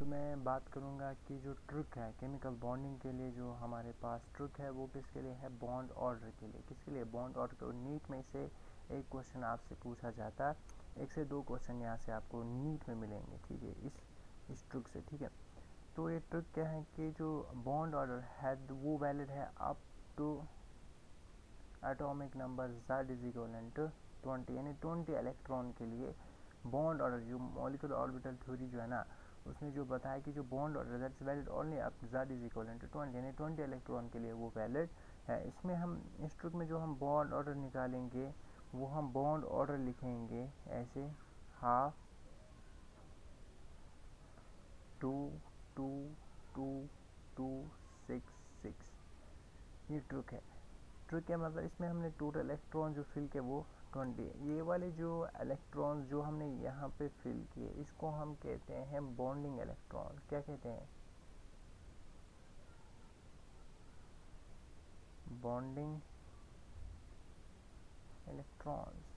तो मैं बात करूँगा कि जो ट्रिक है केमिकल बॉन्डिंग के लिए, जो हमारे पास ट्रिक है वो किसके लिए है, बॉन्ड ऑर्डर के लिए। किसके लिए, बॉन्ड ऑर्डर को। नीट में से एक क्वेश्चन आपसे पूछा जाता है, 1 से 2 क्वेश्चन यहाँ से आपको नीट में मिलेंगे, ठीक है, इस ट्रिक से, ठीक है। तो ये ट्रिक क्या है कि जो बॉन्ड ऑर्डर है वो वैलिड है up to atomic number Z is equal to 20, यानी 20 इलेक्ट्रॉन के लिए बॉन्ड ऑर्डर, जो मॉलिक्यूलर ऑर्बिटल थ्योरी जो है ना, उसने जो बताया कि जो bond order that's valid only up Z is equal to 20, यानी 20 इलेक्ट्रॉन के लिए वो वैलिड है। इसमें हम इस ट्रिक में जो हम बॉन्ड ऑर्डर निकालेंगे वो हम बॉन्ड ऑर्डर लिखेंगे ऐसे, हाफ 2 2 2 2 6 6। ये ट्रिक है। ट्रिक है मतलब इसमें हमने टोटल इलेक्ट्रॉन जो फिल किए वो 20। ये वाले जो इलेक्ट्रॉन जो हमने यहाँ पे फिल किए इसको हम कहते हैं बॉन्डिंग इलेक्ट्रॉन। क्या कहते हैं, बॉन्डिंग इलेक्ट्रॉन्स।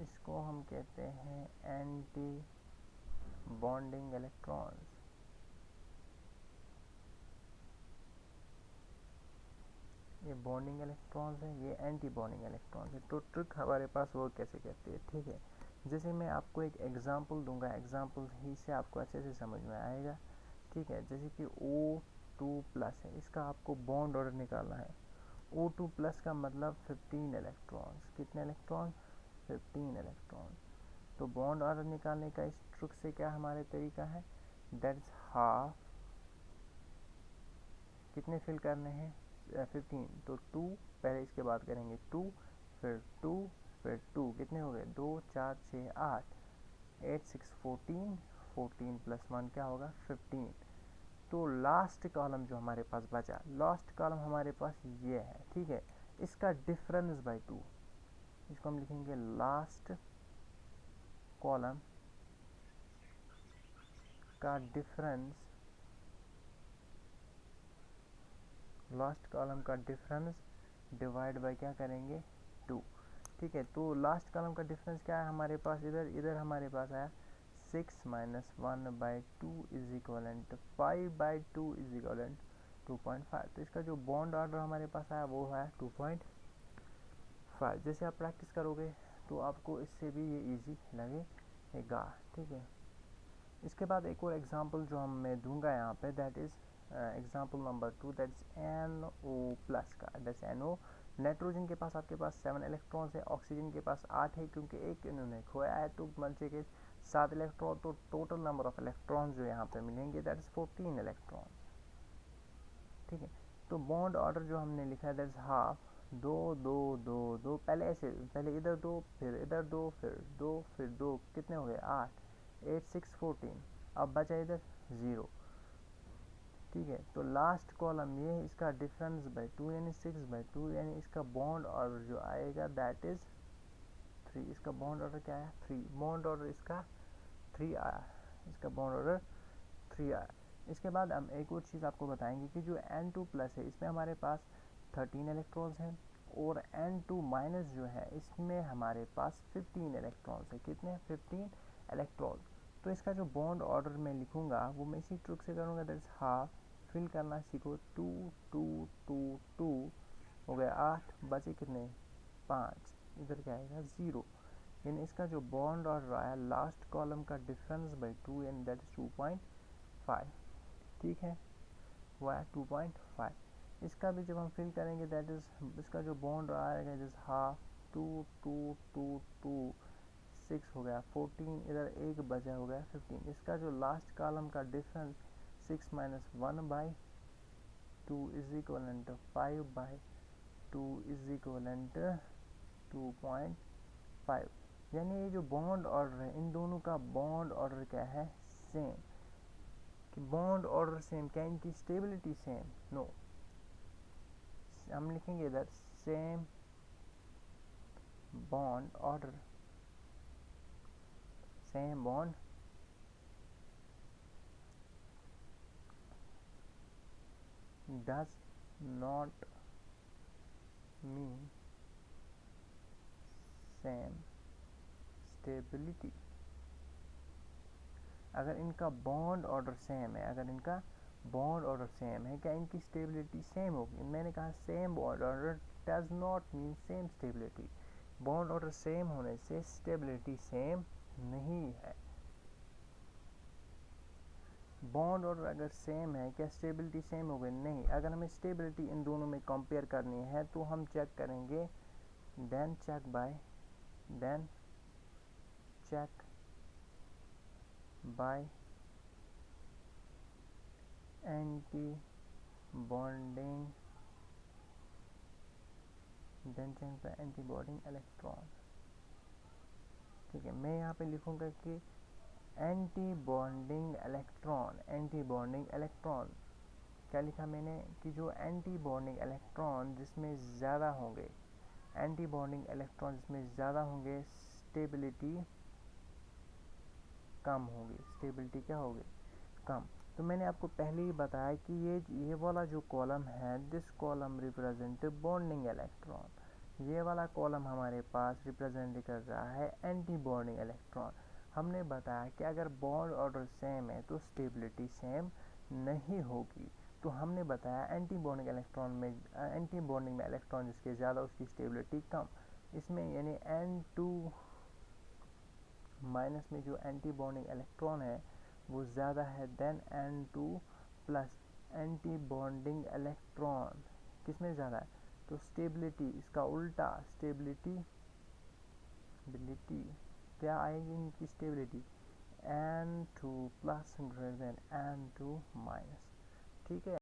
इसको हम कहते हैं एंटी बॉन्डिंग इलेक्ट्रॉन्स। ये बॉन्डिंग इलेक्ट्रॉन्स है, ये एंटी बॉन्डिंग इलेक्ट्रॉन्स है। तो ट्रिक हमारे पास वो कैसे कहती है, ठीक है। जैसे मैं आपको एक एग्जांपल दूंगा, एग्जांपल ही से आपको अच्छे से समझ में आएगा, ठीक है। जैसे कि O2+ है, इसका आपको बॉन्ड ऑर्डर निकालना है। O2+ का मतलब 15 इलेक्ट्रॉन्स। कितने इलेक्ट्रॉन, 15 इलेक्ट्रॉन। तो बॉन्ड ऑर्डर निकालने का इस ट्रिक से क्या हमारे तरीका है, दैट्स हाफ, कितने फिल करने हैं 15, तो 2 पहले, इसके बाद करेंगे 2, फिर 2, फिर 2, कितने हो गए 2 4 6 8, 8 6 14, 14 + 1 क्या होगा 15। तो लास्ट कॉलम जो हमारे पास बचा, लास्ट कॉलम हमारे पास ये है, ठीक है। इसका डिफरेंस बाय 2, इसको हम लिखेंगे लास्ट कॉलम का डिफरेंस, लास्ट कॉलम का डिफरेंस डिवाइड बाय क्या करेंगे 2, ठीक है। तो लास्ट कॉलम का डिफरेंस क्या है हमारे पास, इधर हमारे पास आया 6 - 1/2 इज इक्वल 5/2 इज इक्वल 2.5। तो इसका जो बॉन्ड ऑर्डर हमारे पास आया वो है 2.5। जैसे आप प्रैक्टिस करोगे तो आपको इससे भी ये इजी लगेगा, ठीक है। इसके बाद एक और एग्जांपल जो मैं दूंगा यहाँ पे, that is example number 2, that's NO+ का। दैट्स NO, नाइट्रोजन के पास आपके पास 7 इलेक्ट्रॉन्स है, ऑक्सीजन के पास 8 है, क्योंकि एक इन्होंने खोया है तो बचे के 7 इलेक्ट्रॉन। तो टोटल नंबर ऑफ इलेक्ट्रॉन जो यहाँ पे मिलेंगे दैट इज़ 14 इलेक्ट्रॉन, ठीक है। तो बॉन्ड ऑर्डर जो हमने लिखा है दैट्स हाफ 2 2 2 2, पहले ऐसे, पहले इधर 2, फिर इधर 2, फिर 2, फिर 2, कितने हो गए 8, 8 6 14, अब बचा इधर 0, ठीक है। तो लास्ट कॉलम ये है, इसका डिफरेंस बाय 2 यानी 6/2, यानी इसका बॉन्ड ऑर्डर जो आएगा दैट इज 3। इसका बॉन्ड ऑर्डर क्या है 3, बॉन्ड ऑर्डर इसका 3 आया, इसका बॉन्ड ऑर्डर 3 आया। इसके बाद हम एक और चीज़ आपको बताएंगे कि जो N2+ है इसमें हमारे पास 13 इलेक्ट्रॉन्स हैं, और N2- जो है इसमें हमारे पास 15 इलेक्ट्रॉन्स है। कितने, 15 इलेक्ट्रॉन। तो इसका जो बॉन्ड ऑर्डर मैं लिखूंगा वो मैं इसी ट्रिक से करूँगा, दैट्स हाफ, फिल करना सीखो, 2 2 2 2 हो गया 8, बचे कितने 5, इधर क्या आएगा 0, यानी इसका जो बॉन्ड ऑर्डर आया लास्ट कॉलम का difference bye 2 and that is 2.5, ठीक है, वो है 2.5। इसका भी जब हम फिल करेंगे दैट इज, इसका जो बॉन्ड आएगा जैसे हाफ 2 2 2 2 6 हो गया 14, इधर एक बचा हो गया 15। इसका जो लास्ट कॉलम का difference 6 - 1/2 is equal 5/2 is equal 2.5। यानी ये जो बॉन्ड ऑर्डर है इन दोनों का बॉन्ड ऑर्डर क्या है, सेम। कि बॉन्ड ऑर्डर सेम, क्या इनकी स्टेबिलिटी सेम, नो, हम लिखेंगे इधर same bond order, same bond does not mean same stability, अगर इनका बॉन्ड ऑर्डर सेम है, अगर इनका बॉन्ड ऑर्डर सेम है, क्या इनकी स्टेबिलिटी सेम होगी? मैंने कहा same bond order does not mean same stability. Bond order same होने से स्टेबिलिटी सेम नहीं है। बॉन्ड ऑर्डर अगर सेम है, क्या स्टेबिलिटी सेम होगी? नहीं। अगर हमें स्टेबिलिटी इन दोनों में कंपेयर करनी है तो हम चेक करेंगे then check by anti bonding electron. ठीक है, मैं यहाँ पे लिखूंगा कि एंटी बॉन्डिंग इलेक्ट्रॉन क्या लिखा मैंने कि जो एंटी बॉन्डिंग इलेक्ट्रॉन जिसमें ज़्यादा होंगे, एंटी बॉन्डिंग इलेक्ट्रॉन जिसमें ज़्यादा होंगे, स्टेबिलिटी कम होगी। स्टेबिलिटी क्या होगी? कम। तो मैंने आपको पहले ही बताया कि ये वाला जो कॉलम है, this column represent bonding electron. ये वाला कॉलम हमारे पास रिप्रेजेंट कर रहा है एंटी बॉन्डिंग इलेक्ट्रॉन। हमने बताया कि अगर बॉन्ड ऑर्डर सेम है तो स्टेबिलिटी सेम नहीं होगी। तो हमने बताया एंटी बॉन्डिंग में इलेक्ट्रॉन जिसके ज़्यादा उसकी स्टेबिलिटी कम। इसमें यानी N2 माइनस में जो एंटी बॉन्डिंग इलेक्ट्रॉन है वो ज़्यादा है than N2 plus. Anti bonding electron किस में ज़्यादा है? तो स्टेबिलिटी, इसका उल्टा स्टेबिलिटी क्या आएगी इनकी stability? N2 plus greater than N2 minus. ठीक है।